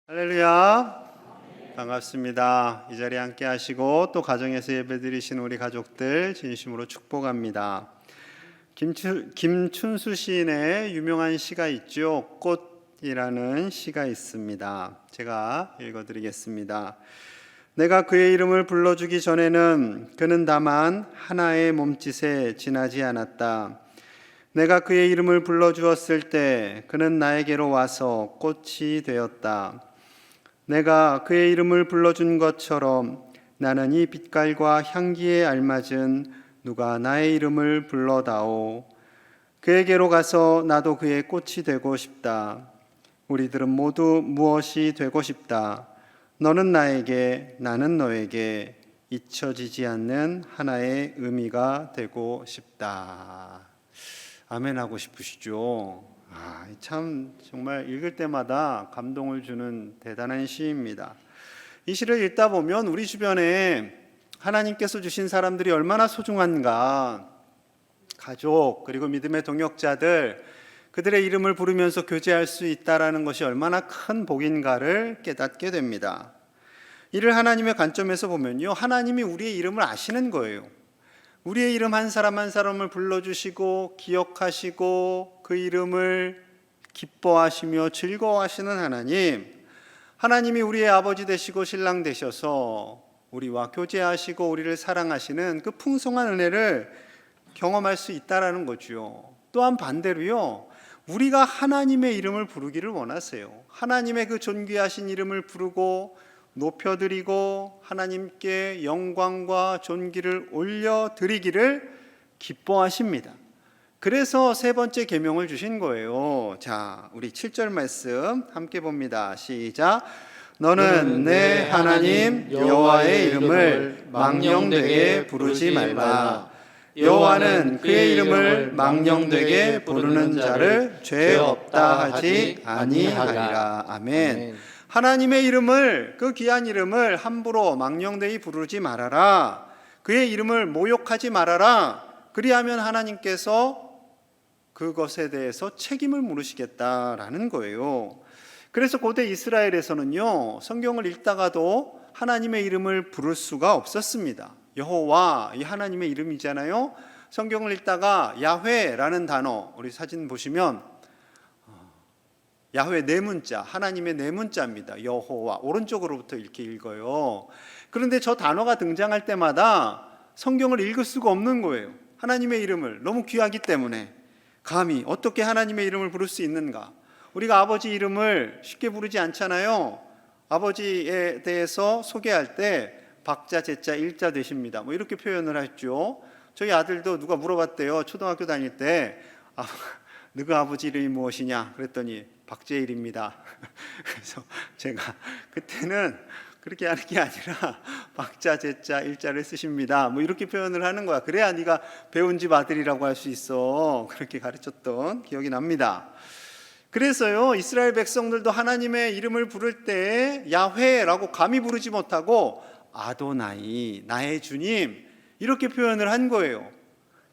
할렐루야. 반갑습니다. 이 자리에 함께 하시고 또 가정에서 예배드리신 우리 가족들 진심으로 축복합니다. 김춘수 시인의 유명한 시가 있죠. 꽃이라는 시가 있습니다. 제가 읽어드리겠습니다. 내가 그의 이름을 불러주기 전에는 그는 다만 하나의 몸짓에 지나지 않았다. 내가 그의 이름을 불러주었을 때 그는 나에게로 와서 꽃이 되었다. 내가 그의 이름을 불러준 것처럼 나는 이 빛깔과 향기에 알맞은 누가 나의 이름을 불러다오. 그에게로 가서 나도 그의 꽃이 되고 싶다. 우리들은 모두 무엇이 되고 싶다. 너는 나에게, 나는 너에게 잊혀지지 않는 하나의 의미가 되고 싶다. 아멘 하고 싶으시죠? 참 정말 읽을 때마다 감동을 주는 대단한 시입니다. 이 시를 읽다 보면 우리 주변에 하나님께서 주신 사람들이 얼마나 소중한가, 가족 그리고 믿음의 동역자들, 그들의 이름을 부르면서 교제할 수 있다라는 것이 얼마나 큰 복인가를 깨닫게 됩니다. 이를 하나님의 관점에서 보면요, 하나님이 우리의 이름을 아시는 거예요. 우리의 이름 한 사람 한 사람을 불러주시고 기억하시고 그 이름을 기뻐하시며 즐거워하시는 하나님이 우리의 아버지 되시고 신랑 되셔서 우리와 교제하시고 우리를 사랑하시는 그 풍성한 은혜를 경험할 수 있다라는 거죠. 또한 반대로요, 우리가 하나님의 이름을 부르기를 원하세요. 하나님의 그 존귀하신 이름을 부르고 높여드리고 하나님께 영광과 존귀를 올려드리기를 기뻐하십니다. 그래서 세 번째 계명을 주신 거예요. 자, 우리 7절 말씀 함께 봅니다. 시작. 너는 내 하나님 여호와의 이름을 망령되게 부르지 말라. 여호와는 그의 이름을 망령되게 부르는 자를 죄 없다 하지 아니하리라. 아멘. 하나님의 이름을, 그 귀한 이름을 함부로 망령되이 부르지 말아라. 그의 이름을 모욕하지 말아라. 그리하면 하나님께서 그것에 대해서 책임을 물으시겠다라는 거예요. 그래서 고대 이스라엘에서는요, 성경을 읽다가도 하나님의 이름을 부를 수가 없었습니다. 여호와, 이 하나님의 이름이잖아요. 성경을 읽다가 야훼라는 단어, 우리 사진 보시면 야훼 네 문자, 하나님의 네 문자입니다. 여호와, 오른쪽으로부터 이렇게 읽어요. 그런데 저 단어가 등장할 때마다 성경을 읽을 수가 없는 거예요. 하나님의 이름을 너무 귀하기 때문에. 감히 어떻게 하나님의 이름을 부를 수 있는가? 우리가 아버지 이름을 쉽게 부르지 않잖아요. 아버지에 대해서 소개할 때 박자, 제자, 일자 되십니다. 뭐 이렇게 표현을 했죠. 저희 아들도 누가 물어봤대요. 초등학교 다닐 때 너희 아버지 이름이 무엇이냐? 그랬더니 박재일입니다. 그래서 제가 그때는 그렇게 하는 게 아니라 박자, 제자, 일자를 쓰십니다. 뭐 이렇게 표현을 하는 거야. 그래야 네가 배운 집 아들이라고 할 수 있어. 그렇게 가르쳤던 기억이 납니다. 그래서요, 이스라엘 백성들도 하나님의 이름을 부를 때 야훼라고 감히 부르지 못하고 아도나이, 나의 주님, 이렇게 표현을 한 거예요.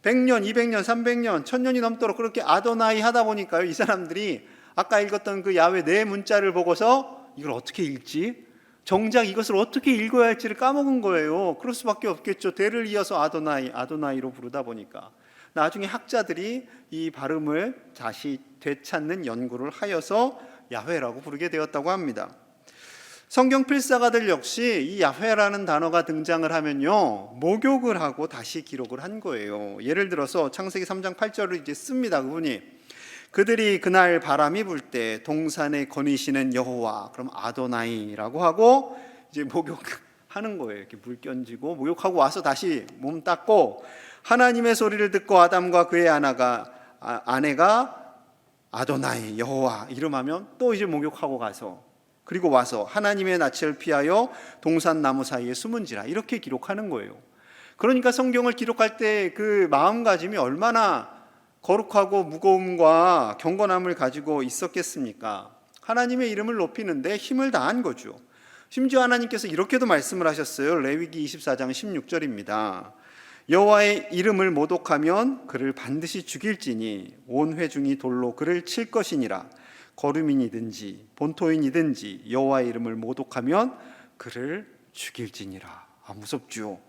100년, 200년, 300년, 1000년이 넘도록 그렇게 아도나이 하다 보니까요, 이 사람들이 아까 읽었던 그 야훼 네 문자를 보고서 이걸 어떻게 읽지? 정작 이것을 어떻게 읽어야 할지를 까먹은 거예요. 그럴 수밖에 없겠죠. 대를 이어서 아도나이, 아도나이로 부르다 보니까. 나중에 학자들이 이 발음을 다시 되찾는 연구를 하여서 야훼라고 부르게 되었다고 합니다. 성경 필사가들 역시 이 야훼라는 단어가 등장을 하면요, 목욕을 하고 다시 기록을 한 거예요. 예를 들어서 창세기 3장 8절을 이제 씁니다. 그분이 그들이 그날 바람이 불 때 동산에 거니시는 여호와, 그럼 아도나이라고 하고 이제 목욕하는 거예요. 이렇게 물 견지고 목욕하고 와서 다시 몸 닦고, 하나님의 소리를 듣고 아담과 그의 아내가 아도나이 여호와 이름하면 또 이제 목욕하고 가서, 그리고 와서 하나님의 낯을 피하여 동산 나무 사이에 숨은지라, 이렇게 기록하는 거예요. 그러니까 성경을 기록할 때 그 마음가짐이 얼마나 거룩하고 무거움과 경건함을 가지고 있었겠습니까? 하나님의 이름을 높이는데 힘을 다한 거죠. 심지어 하나님께서 이렇게도 말씀을 하셨어요. 레위기 24장 16절입니다. 여호와의 이름을 모독하면 그를 반드시 죽일지니 온 회중이 돌로 그를 칠 것이니라. 거류민이든지 본토인이든지 여호와의 이름을 모독하면 그를 죽일지니라. 무섭죠.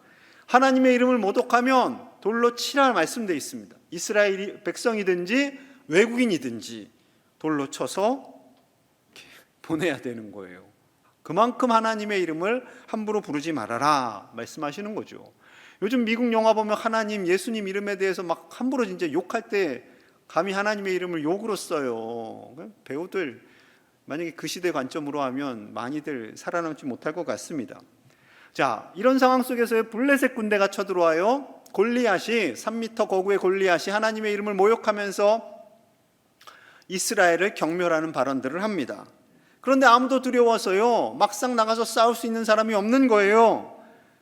하나님의 이름을 모독하면 돌로 치라 말씀되어 있습니다. 이스라엘 백성이든지 외국인이든지 돌로 쳐서 보내야 되는 거예요. 그만큼 하나님의 이름을 함부로 부르지 말아라 말씀하시는 거죠. 요즘 미국 영화 보면 하나님, 예수님 이름에 대해서 막 함부로 진짜 욕할 때 감히 하나님의 이름을 욕으로 써요. 배우들 만약에 그 시대 관점으로 하면 많이들 살아남지 못할 것 같습니다. 자, 이런 상황 속에서 블레셋 군대가 쳐들어와요. 골리앗이 3m 거구의 골리앗이 하나님의 이름을 모욕하면서 이스라엘을 경멸하는 발언들을 합니다. 그런데 아무도 두려워서요, 막상 나가서 싸울 수 있는 사람이 없는 거예요.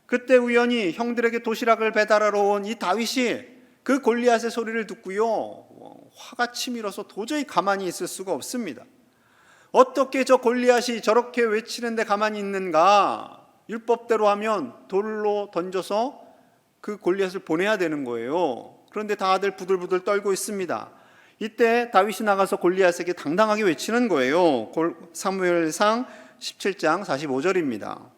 그때 우연히 형들에게 도시락을 배달하러 온 이 다윗이 그 골리앗의 소리를 듣고요, 화가 치밀어서 도저히 가만히 있을 수가 없습니다. 어떻게 저 골리앗이 저렇게 외치는데 가만히 있는가? 율법대로 하면 돌로 던져서 그 골리앗을 보내야 되는 거예요. 그런데 다들 부들부들 떨고 있습니다. 이때 다윗이 나가서 골리앗에게 당당하게 외치는 거예요. 사무엘상 17장 45절입니다.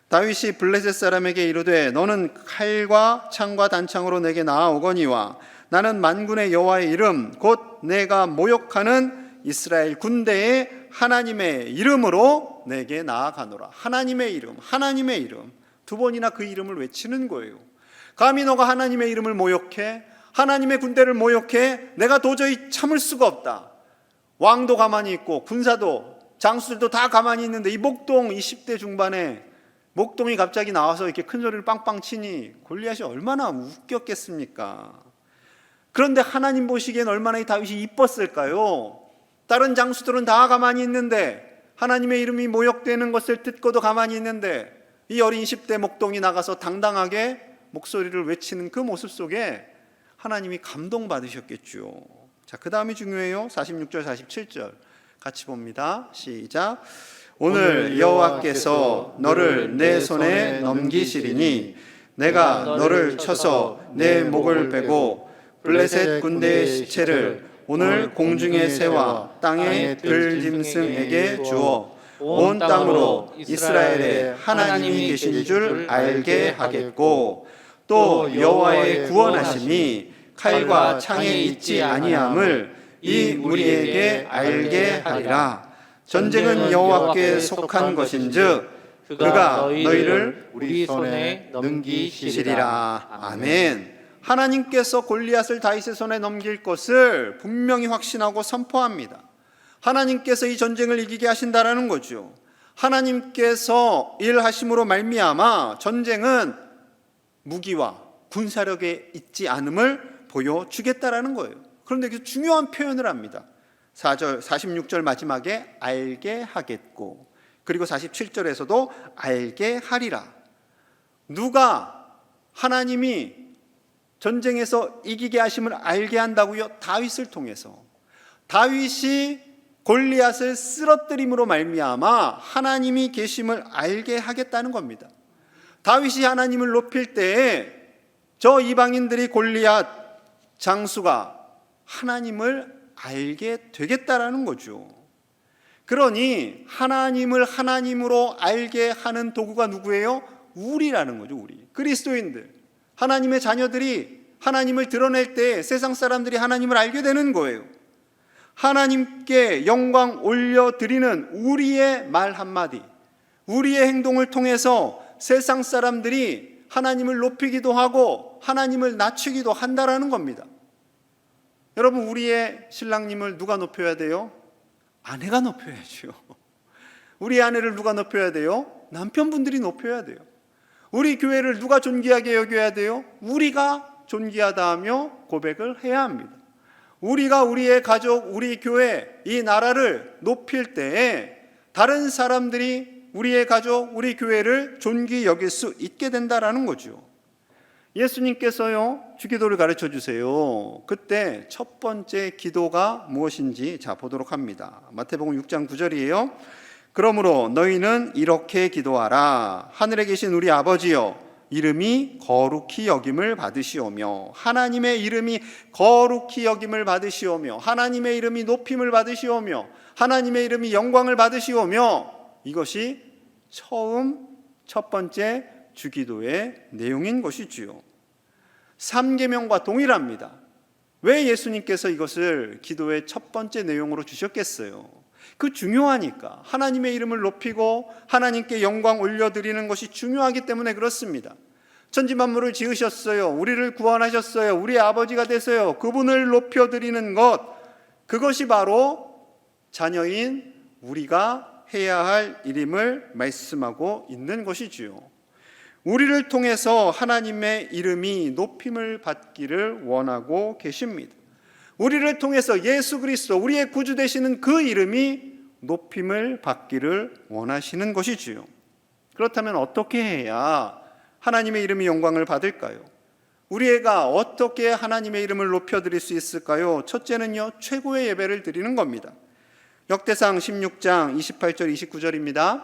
다윗이 블레셋 사람에게 이르되 너는 칼과 창과 단창으로 내게 나아오거니와 나는 만군의 여호와의 이름 곧 내가 모욕하는 이스라엘 군대의 하나님의 이름으로 내게 나아가노라. 하나님의 이름, 하나님의 이름. 두 번이나 그 이름을 외치는 거예요. 감히 너가 하나님의 이름을 모욕해? 하나님의 군대를 모욕해? 내가 도저히 참을 수가 없다. 왕도 가만히 있고 군사도 장수들도 다 가만히 있는데 이 목동 20대 중반에 목동이 갑자기 나와서 이렇게 큰 소리를 빵빵 치니 골리앗이 얼마나 웃겼겠습니까? 그런데 하나님 보시기엔 얼마나 이 다윗이 이뻤을까요? 다른 장수들은 다 가만히 있는데 하나님의 이름이 모욕되는 것을 듣고도 가만히 있는데 이 어린 10대 목동이 나가서 당당하게 목소리를 외치는 그 모습 속에 하나님이 감동받으셨겠죠. 자, 그 다음이 중요해요. 46절 47절 같이 봅니다. 시작. 오늘 여호와께서 너를 내 손에 넘기시리니 내가 너를 쳐서 내 목을 베고 블레셋 군대의 시체를 오늘 공중의 새와 땅의 들짐승에게 주어 온 땅으로 이스라엘에 하나님이 계신 줄 알게 하겠고 또 여호와의 구원하심이 칼과 창에 있지 아니함을 이 무리에게 알게 하리라. 전쟁은 여호와께 속한 것인즉 그가 너희를 우리 손에 넘기시리라. 아멘. 하나님께서 골리앗을 다윗의 손에 넘길 것을 분명히 확신하고 선포합니다. 하나님께서 이 전쟁을 이기게 하신다라는 거죠. 하나님께서 일하심으로 말미암아 전쟁은 무기와 군사력에 있지 않음을 보여주겠다라는 거예요. 그런데 그 중요한 표현을 합니다. 4절, 46절 마지막에 알게 하겠고 그리고 47절에서도 알게 하리라. 누가 하나님이 전쟁에서 이기게 하심을 알게 한다고요? 다윗을 통해서. 다윗이 골리앗을 쓰러뜨림으로 말미암아 하나님이 계심을 알게 하겠다는 겁니다. 다윗이 하나님을 높일 때에 저 이방인들이 골리앗 장수가 하나님을 알게 되겠다라는 거죠. 그러니 하나님을 하나님으로 알게 하는 도구가 누구예요? 우리라는 거죠. 우리 그리스도인들, 하나님의 자녀들이 하나님을 드러낼 때 세상 사람들이 하나님을 알게 되는 거예요. 하나님께 영광 올려드리는 우리의 말 한마디, 우리의 행동을 통해서 세상 사람들이 하나님을 높이기도 하고 하나님을 낮추기도 한다라는 겁니다. 여러분, 우리의 신랑님을 누가 높여야 돼요? 아내가 높여야죠. 우리 아내를 누가 높여야 돼요? 남편분들이 높여야 돼요. 우리 교회를 누가 존귀하게 여겨야 돼요? 우리가 존귀하다 하며 고백을 해야 합니다. 우리가 우리의 가족, 우리 교회, 이 나라를 높일 때에 다른 사람들이 우리의 가족, 우리 교회를 존귀 여길 수 있게 된다라는 거죠. 예수님께서요, 주기도를 가르쳐 주세요. 그때 첫 번째 기도가 무엇인지 보도록 합니다. 마태복음 6장 9절이에요. 그러므로 너희는 이렇게 기도하라. 하늘에 계신 우리 아버지여, 이름이 거룩히 여김을 받으시오며, 하나님의 이름이 거룩히 여김을 받으시오며, 하나님의 이름이 높임을 받으시오며, 하나님의 이름이 영광을 받으시오며, 이것이 첫 번째 주기도의 내용인 것이지요. 3계명과 동일합니다. 왜 예수님께서 이것을 기도의 첫 번째 내용으로 주셨겠어요? 그 중요하니까. 하나님의 이름을 높이고 하나님께 영광 올려드리는 것이 중요하기 때문에 그렇습니다. 천지만물을 지으셨어요. 우리를 구원하셨어요. 우리의 아버지가 되세요. 그분을 높여드리는 것, 그것이 바로 자녀인 우리가 해야 할 일임을 말씀하고 있는 것이지요. 우리를 통해서 하나님의 이름이 높임을 받기를 원하고 계십니다. 우리를 통해서 예수 그리스도, 우리의 구주 되시는 그 이름이 높임을 받기를 원하시는 것이지요. 그렇다면 어떻게 해야 하나님의 이름이 영광을 받을까요? 우리가 어떻게 하나님의 이름을 높여드릴 수 있을까요? 첫째는요, 최고의 예배를 드리는 겁니다. 역대상 16장 28절 29절입니다.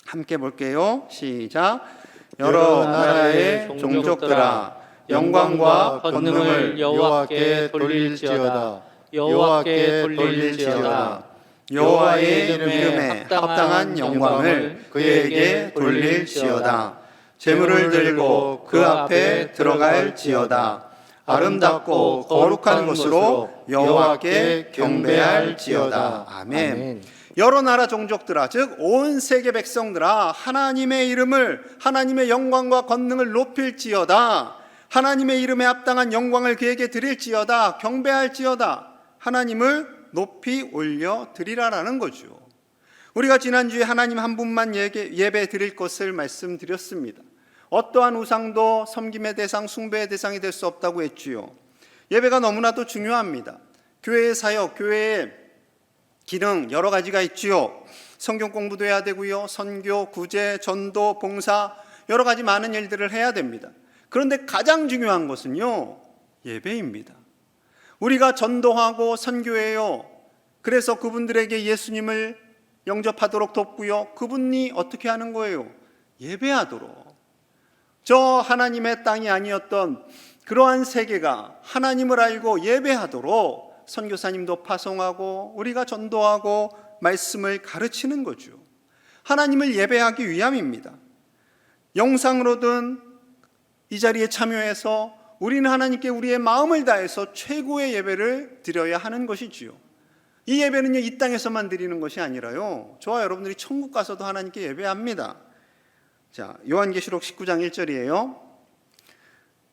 함께 볼게요. 시작. 여러 나라의 종족들아, 영광과 권능을 여호와께 돌릴지어다. 여호와께 돌릴지어다. 여호와의 이름에 합당한 영광을 그에게 돌릴지어다. 제물을 들고 그 앞에 들어갈지어다. 아름답고 거룩한 것으로 여호와께 경배할지어다. 아멘. 여러 나라 종족들아, 즉 온 세계 백성들아, 하나님의 이름을, 하나님의 영광과 권능을 높일지어다. 하나님의 이름에 합당한 영광을 그에게 드릴지어다. 경배할지어다. 하나님을 높이 올려 드리라라는 거죠. 우리가 지난주에 하나님 한 분만 예배 드릴 것을 말씀드렸습니다. 어떠한 우상도 섬김의 대상, 숭배의 대상이 될 수 없다고 했지요. 예배가 너무나도 중요합니다. 교회의 사역, 교회의 기능 여러 가지가 있지요. 성경 공부도 해야 되고요. 선교, 구제, 전도, 봉사, 여러 가지 많은 일들을 해야 됩니다. 그런데 가장 중요한 것은요, 예배입니다. 우리가 전도하고 선교해요. 그래서 그분들에게 예수님을 영접하도록 돕고요. 그분이 어떻게 하는 거예요? 예배하도록. 저 하나님의 땅이 아니었던 그러한 세계가 하나님을 알고 예배하도록 선교사님도 파송하고 우리가 전도하고 말씀을 가르치는 거죠. 하나님을 예배하기 위함입니다. 영상으로든 이 자리에 참여해서 우리는 하나님께 우리의 마음을 다해서 최고의 예배를 드려야 하는 것이지요. 이 예배는요, 이 땅에서만 드리는 것이 아니라요, 저와 여러분들이 천국 가서도 하나님께 예배합니다. 자, 요한계시록 19장 1절이에요.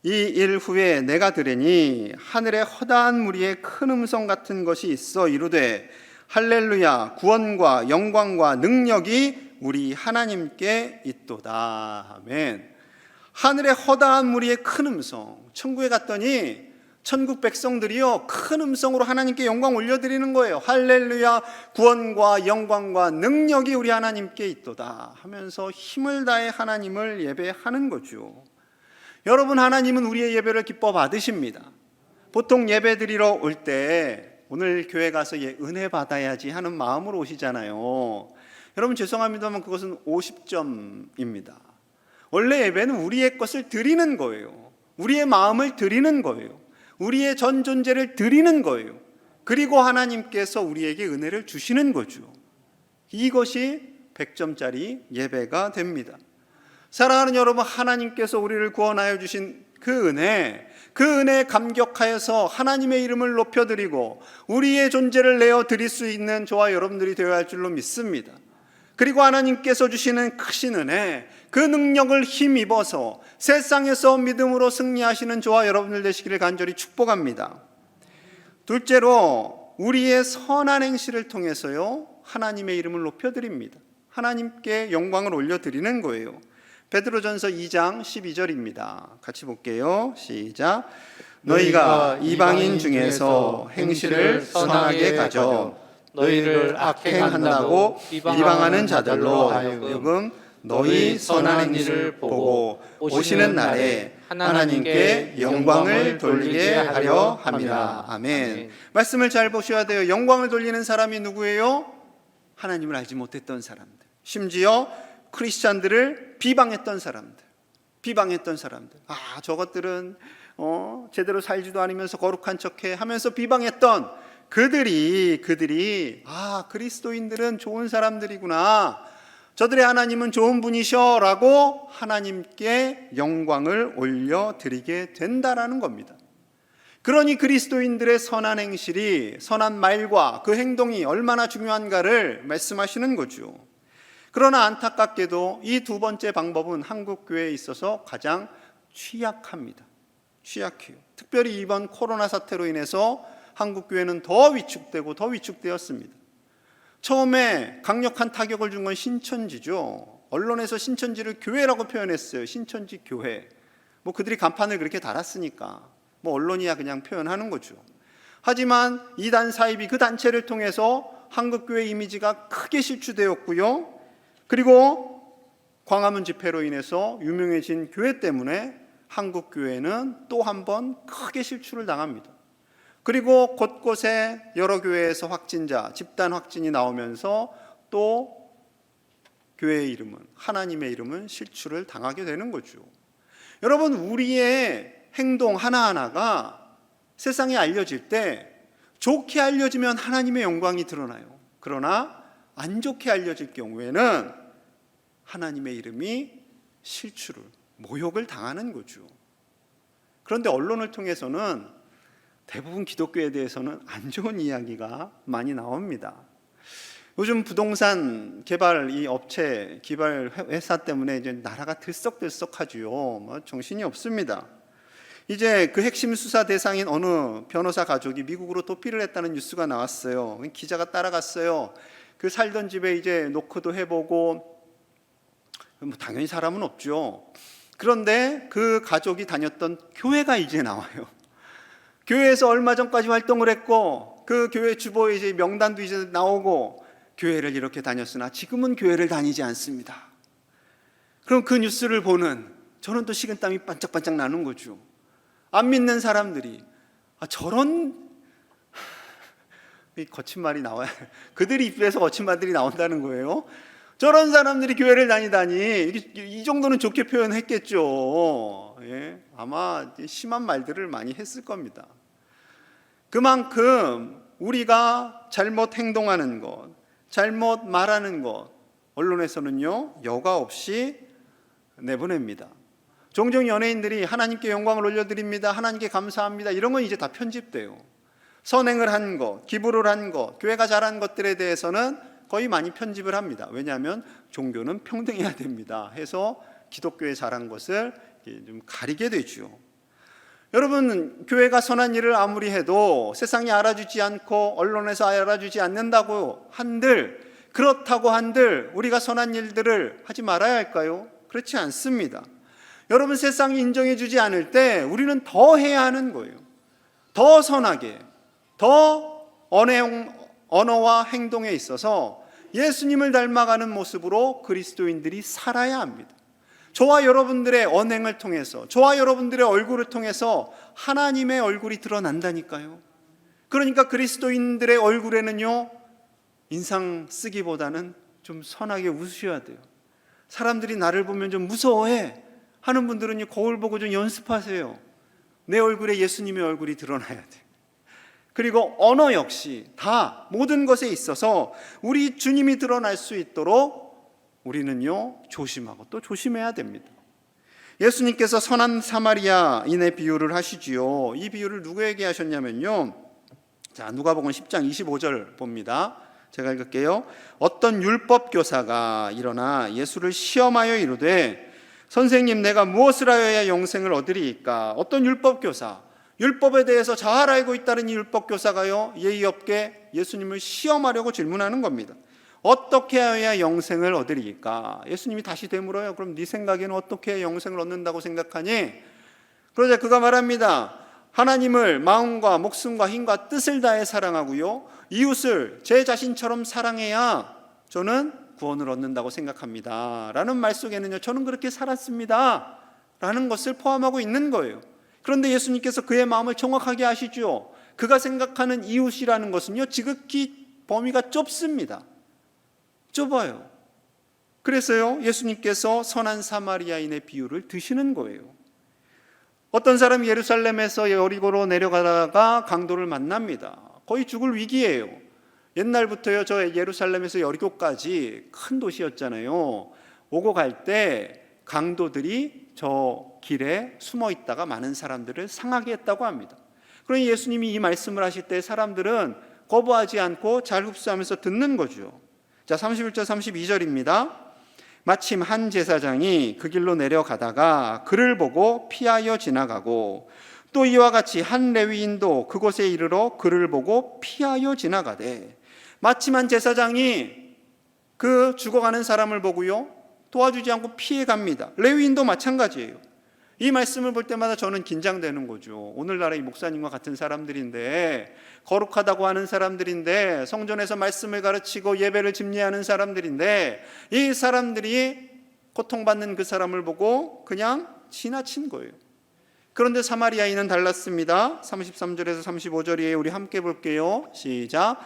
이 일 후에 내가 들으니 하늘에 허다한 무리의 큰 음성 같은 것이 있어 이르되 할렐루야, 구원과 영광과 능력이 우리 하나님께 있도다. 아멘. 하늘에 허다한 무리의 큰 음성. 천국에 갔더니 천국 백성들이요, 큰 음성으로 하나님께 영광 올려드리는 거예요. 할렐루야, 구원과 영광과 능력이 우리 하나님께 있도다 하면서 힘을 다해 하나님을 예배하는 거죠. 여러분, 하나님은 우리의 예배를 기뻐 받으십니다. 보통 예배 드리러 올 때 오늘 교회 가서 은혜 받아야지 하는 마음으로 오시잖아요. 여러분, 죄송합니다만 그것은 50점입니다. 원래 예배는 우리의 것을 드리는 거예요. 우리의 마음을 드리는 거예요. 우리의 전 존재를 드리는 거예요. 그리고 하나님께서 우리에게 은혜를 주시는 거죠. 이것이 100점짜리 예배가 됩니다. 사랑하는 여러분, 하나님께서 우리를 구원하여 주신 그 은혜에 감격하여서 하나님의 이름을 높여드리고 우리의 존재를 내어 드릴 수 있는 저와 여러분들이 되어야 할 줄로 믿습니다. 그리고 하나님께서 주시는 크신 은혜, 그 능력을 힘입어서 세상에서 믿음으로 승리하시는 저와 여러분들 되시기를 간절히 축복합니다. 둘째로, 우리의 선한 행실을 통해서요, 하나님의 이름을 높여드립니다. 하나님께 영광을 올려드리는 거예요. 베드로전서 2장 12절입니다. 같이 볼게요. 시작. 너희가 이방인 중에서 행실을 선하게 가져 너희를 악행한다고 비방하는 자들로 하여금 너희 선한 일을 보고 오시는 날에 하나님께 영광을 돌리게 하려 함이라. 아멘. 말씀을 잘 보셔야 돼요. 영광을 돌리는 사람이 누구예요? 하나님을 알지 못했던 사람들, 심지어 크리스찬들을 비방했던 사람들, 비방했던 사람들, 저것들은 제대로 살지도 않으면서 거룩한 척해 하면서 비방했던 그들이 그리스도인들은 좋은 사람들이구나, 저들의 하나님은 좋은 분이셔 라고 하나님께 영광을 올려드리게 된다라는 겁니다. 그러니 그리스도인들의 선한 행실이, 선한 말과 그 행동이 얼마나 중요한가를 말씀하시는 거죠. 그러나 안타깝게도 이 두 번째 방법은 한국 교회에 있어서 가장 취약합니다. 취약해요. 특별히 이번 코로나 사태로 인해서 한국 교회는 더 위축되었습니다. 처음에 강력한 타격을 준 건 신천지죠. 언론에서 신천지를 교회라고 표현했어요. 신천지 교회. 그들이 간판을 그렇게 달았으니까 언론이야 그냥 표현하는 거죠. 하지만 이단 사입이 그 단체를 통해서 한국 교회 이미지가 크게 실추되었고요. 그리고 광화문 집회로 인해서 유명해진 교회 때문에 한국 교회는 또 한 번 크게 실추를 당합니다. 그리고 곳곳에 여러 교회에서 확진자, 집단 확진이 나오면서 또 교회의 이름은, 하나님의 이름은 실추를 당하게 되는 거죠. 여러분, 우리의 행동 하나하나가 세상에 알려질 때 좋게 알려지면 하나님의 영광이 드러나요. 그러나 안 좋게 알려질 경우에는 하나님의 이름이 실추를, 모욕을 당하는 거죠. 그런데 언론을 통해서는 대부분 기독교에 대해서는 안 좋은 이야기가 많이 나옵니다. 요즘 부동산 개발 회사 때문에 이제 나라가 들썩들썩하지요. 정신이 없습니다. 이제 그 핵심 수사 대상인 어느 변호사 가족이 미국으로 도피를 했다는 뉴스가 나왔어요. 기자가 따라갔어요. 그 살던 집에 이제 노크도 해보고, 당연히 사람은 없죠. 그런데 그 가족이 다녔던 교회가 이제 나와요. 교회에서 얼마 전까지 활동을 했고, 그 교회 주보에 이제 명단도 이제 나오고, 교회를 이렇게 다녔으나 지금은 교회를 다니지 않습니다. 그럼 그 뉴스를 보는 저는 또 식은땀이 반짝반짝 나는 거죠. 안 믿는 사람들이 저런 거친 말이 나와요. 그들이 입에서 거친 말들이 나온다는 거예요. 저런 사람들이 교회를 다니다니, 이 정도는 좋게 표현했겠죠. 아마 심한 말들을 많이 했을 겁니다. 그만큼 우리가 잘못 행동하는 것, 잘못 말하는 것, 언론에서는요 여과 없이 내보냅니다. 종종 연예인들이 하나님께 영광을 올려드립니다, 하나님께 감사합니다, 이런 건 이제 다 편집돼요. 선행을 한 것, 기부를 한 것, 교회가 잘한 것들에 대해서는 거의 많이 편집을 합니다. 왜냐하면 종교는 평등해야 됩니다 해서 기독교에 잘한 것을 좀 가리게 되죠. 여러분, 교회가 선한 일을 아무리 해도 세상이 알아주지 않고 언론에서 알아주지 않는다고 한들, 그렇다고 한들 우리가 선한 일들을 하지 말아야 할까요? 그렇지 않습니다. 여러분, 세상이 인정해주지 않을 때 우리는 더 해야 하는 거예요. 더 선하게, 더 언어와 행동에 있어서 예수님을 닮아가는 모습으로 그리스도인들이 살아야 합니다. 저와 여러분들의 언행을 통해서, 저와 여러분들의 얼굴을 통해서 하나님의 얼굴이 드러난다니까요. 그러니까 그리스도인들의 얼굴에는요 인상 쓰기보다는 좀 선하게 웃으셔야 돼요. 사람들이 나를 보면 좀 무서워해 하는 분들은요 거울 보고 좀 연습하세요. 내 얼굴에 예수님의 얼굴이 드러나야 돼요. 그리고 언어 역시 다 모든 것에 있어서 우리 주님이 드러날 수 있도록 우리는요 조심하고 또 조심해야 됩니다. 예수님께서 선한 사마리아인의 비유를 하시지요. 이 비유를 누구에게 하셨냐면요, 자, 누가복음 10장 25절 봅니다. 제가 읽을게요. 어떤 율법 교사가 일어나 예수를 시험하여 이르되 선생님, 내가 무엇을 하여야 영생을 얻으리이까? 어떤 율법 교사, 율법에 대해서 잘 알고 있다는 이 율법 교사가요 예의 없게 예수님을 시험하려고 질문하는 겁니다. 어떻게 해야 영생을 얻으리이까? 예수님이 다시 되물어요. 그럼 네 생각에는 어떻게 해야 영생을 얻는다고 생각하니? 그러자 그가 말합니다. 하나님을 마음과 목숨과 힘과 뜻을 다해 사랑하고요, 이웃을 제 자신처럼 사랑해야 저는 구원을 얻는다고 생각합니다 라는 말 속에는요 저는 그렇게 살았습니다 라는 것을 포함하고 있는 거예요. 그런데 예수님께서 그의 마음을 정확하게 아시죠. 그가 생각하는 이웃이라는 것은요 지극히 범위가 좁습니다. 좁아요. 그래서요, 예수님께서 선한 사마리아인의 비유를 드시는 거예요. 어떤 사람이 예루살렘에서 여리고로 내려가다가 강도를 만납니다. 거의 죽을 위기예요. 옛날부터요, 저 예루살렘에서 여리고까지 큰 도시였잖아요. 오고 갈 때 강도들이 저 길에 숨어 있다가 많은 사람들을 상하게 했다고 합니다. 그러니 예수님이 이 말씀을 하실 때 사람들은 거부하지 않고 잘 흡수하면서 듣는 거죠. 자, 31절 32절입니다. 마침 한 제사장이 그 길로 내려가다가 그를 보고 피하여 지나가고, 또 이와 같이 한 레위인도 그곳에 이르러 그를 보고 피하여 지나가되, 마침 한 제사장이 그 죽어가는 사람을 보고요, 도와주지 않고 피해갑니다. 레위인도 마찬가지예요. 이 말씀을 볼 때마다 저는 긴장되는 거죠. 오늘날의 목사님과 같은 사람들인데, 거룩하다고 하는 사람들인데, 성전에서 말씀을 가르치고 예배를 집례하는 사람들인데, 이 사람들이 고통받는 그 사람을 보고 그냥 지나친 거예요. 그런데 사마리아인은 달랐습니다. 33절에서 35절이에요. 우리 함께 볼게요. 시작.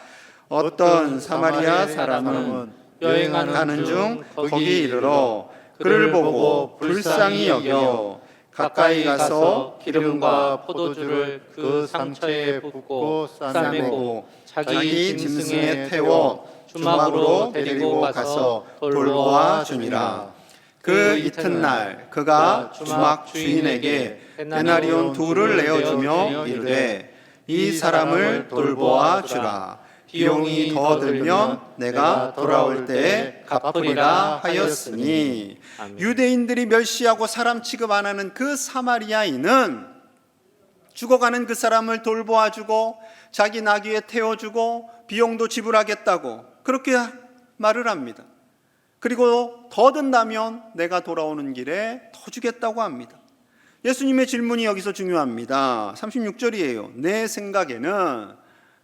어떤 사마리아 사람은 여행하는 중 거기 이르러 그를 보고 불쌍히 여겨 가까이 가서 기름과 포도주를 그 상처에 붓고 싸매고 자기 짐승에 태워 주막으로 데리고 가서 돌보아 주니라. 그 이튿날 그가 주막 주인에게 데나리온 2를 내어주며 이르되, 이 사람을 돌보아 주라. 비용이 더 들면 내가 돌아올 때에 갚으리라 하였으니. 유대인들이 멸시하고 사람 취급 안 하는 그 사마리아인은 죽어가는 그 사람을 돌보아 주고 자기 나귀에 태워주고 비용도 지불하겠다고 그렇게 말을 합니다. 그리고 더 든다면 내가 돌아오는 길에 더 주겠다고 합니다. 예수님의 질문이 여기서 중요합니다. 36절이에요. 내 생각에는,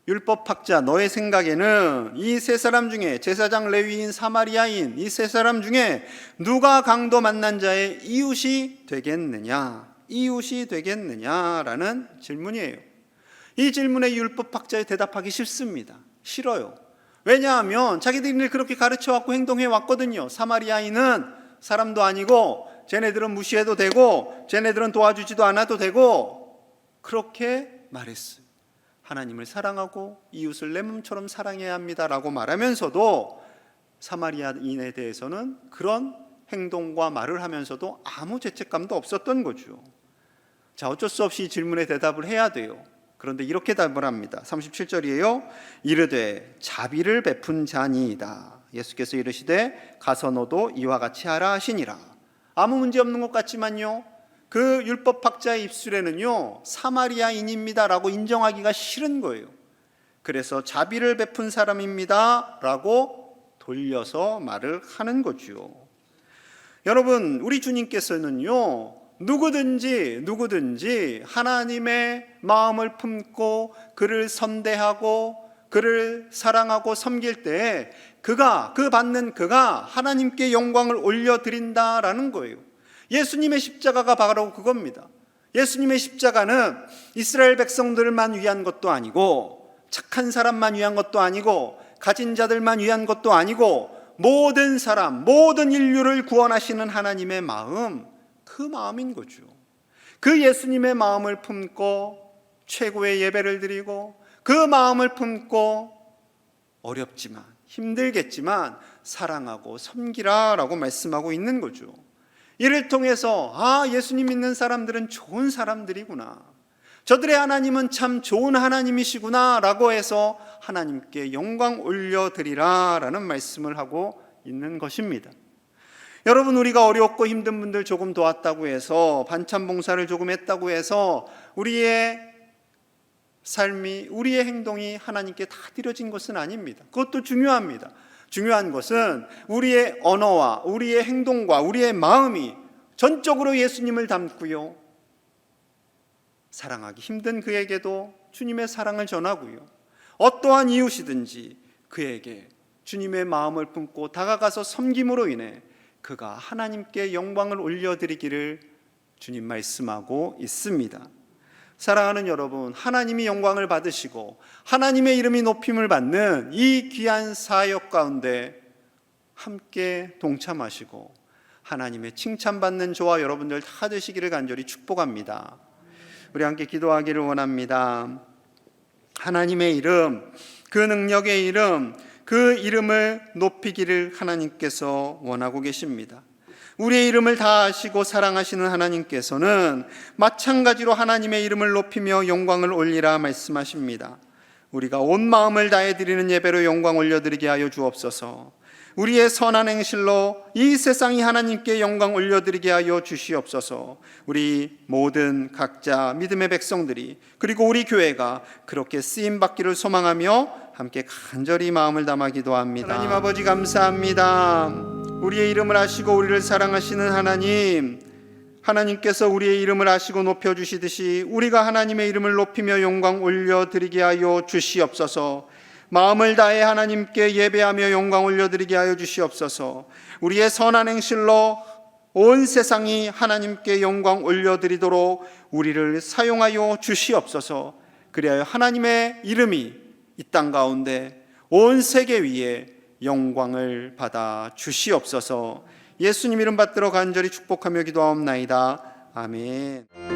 율법학자 너의 생각에는 이 세 사람 중에, 제사장, 레위인, 사마리아인, 이 세 사람 중에 누가 강도 만난 자의 이웃이 되겠느냐, 이웃이 되겠느냐라는 질문이에요. 이 질문에 율법학자에 대답하기 싫습니다. 싫어요. 왜냐하면 자기들이 그렇게 가르쳐왔고 행동해 왔거든요. 사마리아인은 사람도 아니고, 쟤네들은 무시해도 되고, 쟤네들은 도와주지도 않아도 되고, 그렇게 말했어요. 하나님을 사랑하고 이웃을 내 몸처럼 사랑해야 합니다라고 말하면서도 사마리아인에 대해서는 그런 행동과 말을 하면서도 아무 죄책감도 없었던 거죠. 자, 어쩔 수 없이 질문에 대답을 해야 돼요. 그런데 이렇게 답을 합니다. 37절이에요. 이르되 자비를 베푼 자니이다. 예수께서 이르시되 가서 너도 이와 같이 하라 하시니라. 아무 문제 없는 것 같지만요, 그 율법학자의 입술에는요, 사마리아인입니다라고 인정하기가 싫은 거예요. 그래서 자비를 베푼 사람입니다 라고 돌려서 말을 하는 거죠. 여러분, 우리 주님께서는요, 누구든지 하나님의 마음을 품고 그를 선대하고 그를 사랑하고 섬길 때 그 받는 그가 하나님께 영광을 올려드린다라는 거예요. 예수님의 십자가가 바로 그겁니다. 예수님의 십자가는 이스라엘 백성들만 위한 것도 아니고, 착한 사람만 위한 것도 아니고, 가진 자들만 위한 것도 아니고, 모든 사람, 모든 인류를 구원하시는 하나님의 마음, 그 마음인 거죠. 그 예수님의 마음을 품고 최고의 예배를 드리고, 그 마음을 품고 어렵지만 힘들겠지만 사랑하고 섬기라라고 말씀하고 있는 거죠. 이를 통해서 예수님 믿는 사람들은 좋은 사람들이구나, 저들의 하나님은 참 좋은 하나님이시구나 라고 해서 하나님께 영광 올려드리라 라는 말씀을 하고 있는 것입니다. 여러분, 우리가 어렵고 힘든 분들 조금 도왔다고 해서, 반찬 봉사를 조금 했다고 해서 우리의 삶이, 우리의 행동이 하나님께 다 드려진 것은 아닙니다. 그것도 중요합니다. 중요한 것은 우리의 언어와 우리의 행동과 우리의 마음이 전적으로 예수님을 담고요, 사랑하기 힘든 그에게도 주님의 사랑을 전하고요, 어떠한 이웃이든지 그에게 주님의 마음을 품고 다가가서 섬김으로 인해 그가 하나님께 영광을 올려드리기를 주님 말씀하고 있습니다. 사랑하는 여러분, 하나님이 영광을 받으시고 하나님의 이름이 높임을 받는 이 귀한 사역 가운데 함께 동참하시고 하나님의 칭찬받는 저와 여러분들 다 되시기를 간절히 축복합니다. 우리 함께 기도하기를 원합니다. 하나님의 이름, 그 능력의 이름, 그 이름을 높이기를 하나님께서 원하고 계십니다. 우리의 이름을 다 아시고 사랑하시는 하나님께서는 마찬가지로 하나님의 이름을 높이며 영광을 올리라 말씀하십니다. 우리가 온 마음을 다해 드리는 예배로 영광 올려드리게 하여 주옵소서. 우리의 선한 행실로 이 세상이 하나님께 영광 올려드리게 하여 주시옵소서. 우리 모든 각자 믿음의 백성들이 그리고 우리 교회가 그렇게 쓰임받기를 소망하며 함께 간절히 마음을 담아 기도합니다. 하나님 아버지 감사합니다. 우리의 이름을 아시고 우리를 사랑하시는 하나님, 하나님께서 우리의 이름을 아시고 높여주시듯이 우리가 하나님의 이름을 높이며 영광 올려드리게 하여 주시옵소서. 마음을 다해 하나님께 예배하며 영광 올려드리게 하여 주시옵소서. 우리의 선한 행실로 온 세상이 하나님께 영광 올려드리도록 우리를 사용하여 주시옵소서. 그리하여 하나님의 이름이 이 땅 가운데 온 세계 위에 영광을 받아 주시옵소서. 예수님 이름 받들어 간절히 축복하며 기도하옵나이다. 아멘.